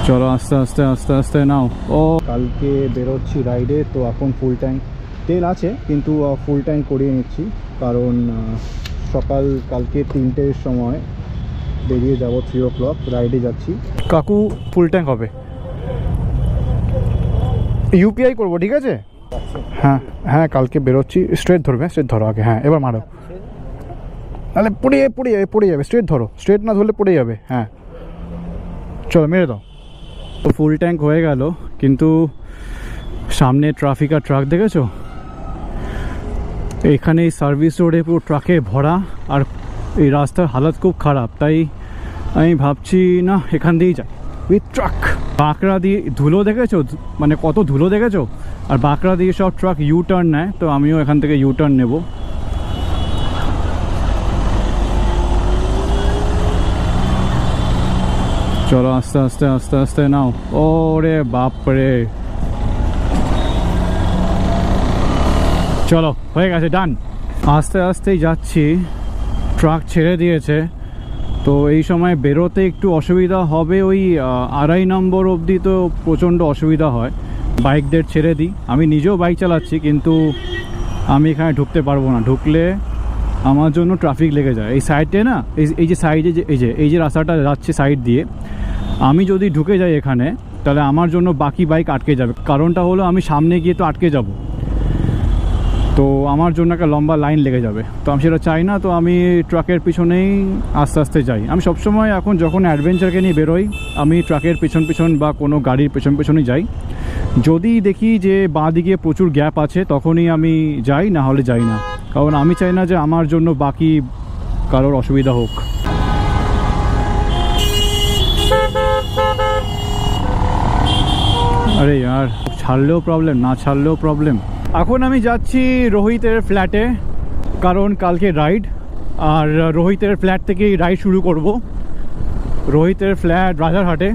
চলো আস্তে আস্তে আস্তে আস্তে নাও। ও কালকে বেরোচ্ছি রাইডে, তো এখন ফুল ট্যাঙ্ক তেল আছে কিন্তু ফুল ট্যাঙ্ক করিয়ে নিচ্ছি, কারণ সকাল কালকে 3টের সময় বেরিয়ে যাব, 3 o'clock রাইডে যাচ্ছি। কাকু ফুল ট্যাঙ্ক হবে, ইউপিআই করবো, ঠিক আছে? হ্যাঁ হ্যাঁ, কালকে বেরোচ্ছি। স্ট্রেট ধরবে, স্ট্রেট ধরো আগে। হ্যাঁ এবার মারো, তাহলে পড়ে যাবে। স্ট্রেট ধরো, স্ট্রেট না ধরলে পড়ে যাবে। হ্যাঁ চলো মেরে দাও। তো ফুল ট্যাঙ্ক হয়ে গেল, কিন্তু সামনে ট্রাফিক আর ট্রাক দেখেছো? এখানে এই সার্ভিস রোডে পুরো ট্রাকে ভরা, আর এই রাস্তার হালত খুব খারাপ, তাই আমি ভাবছি না এখান দিয়েই যাই উইথ ট্রাক। বাঁকড়া দিয়ে ধুলো দেখেছো, মানে কত ধুলো দেখেছো? আর বাঁকড়া দিয়ে সব ট্রাক ইউ টার্ন নেয়, তো আমিও এখান থেকে ইউ টার্ন নেব। চলো আস্তে আস্তে আস্তে আস্তে নাও। ওরে বাপরে, চলো হয়ে গেছে, ডান। আস্তে আস্তেই যাচ্ছি, ট্রাক ছেড়ে দিয়েছে, তো এই সময় বেরোতে একটু অসুবিধা হবে। ওই 2.5 নম্বর অবধি তো প্রচণ্ড অসুবিধা হয়, বাইকদের ছেড়ে দিই। আমি নিজেও বাইক চালাচ্ছি, কিন্তু আমি এখানে ঢুকতে পারবো না, ঢুকলে আমার জন্য ট্রাফিক লেগে যায়। এই সাইডে না, এই যে সাইডে এই যে রাস্তাটা যাচ্ছে সাইড দিয়ে, আমি যদি ঢুকে যাই এখানে, তাহলে আমার জন্য বাকি বাইক আটকে যাবে। কারণটা হলো আমি সামনে গিয়ে তো আটকে যাব, তো আমার জন্য একটা লম্বা লাইন লেগে যাবে, তো আমি সেটা চাই না। তো আমি ট্রাকের পিছনেই আস্তে আস্তে যাই। আমি সবসময় এখন যখন অ্যাডভেঞ্চারকে নিয়ে বেরোই, আমি ট্রাকের পিছন বা কোনো গাড়ির পেছনেই যাই। যদি দেখি যে বাঁ দিকে প্রচুর গ্যাপ আছে, তখনই আমি যাই, না হলে যাই না, কারণ আমি চাই না যে আমার জন্য বাকি কারোর অসুবিধা হোক। আরে यार, ছাড়লেও প্রবলেম, না ছাড়লেও প্রবলেম। এখন আমি যাচ্ছি রোহিতের ফ্ল্যাটে, কারণ কালকে রাইড, আর রোহিতের ফ্ল্যাট থেকেই রাইড শুরু করব। রোহিতের ফ্ল্যাট রাজারহাটে,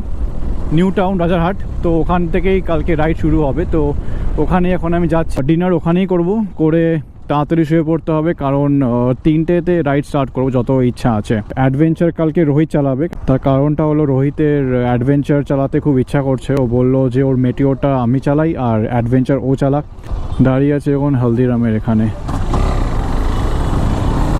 নিউ টাউন রাজারহাট, তো ওখান থেকেই কালকে রাইড শুরু হবে। তো ওখানে এখন আমি যাচ্ছি, ডিনার ওখানেই করব, করে তাড়াতাড়ি শুয়ে পড়তে হবে, কারণ 3টেতে রাইড স্টার্ট করবো, যত ইচ্ছা আছে। অ্যাডভেঞ্চার কালকে রোহিত চালাবে, তার কারণটা হলো রোহিতের অ্যাডভেঞ্চার চালাতে খুব ইচ্ছা করছে। ও বললো যে ওর মেটিওরটা আমি চালাই আর অ্যাডভেঞ্চার ও চালাক। দাঁড়িয়ে আছে এখন হলদিরামের এখানে।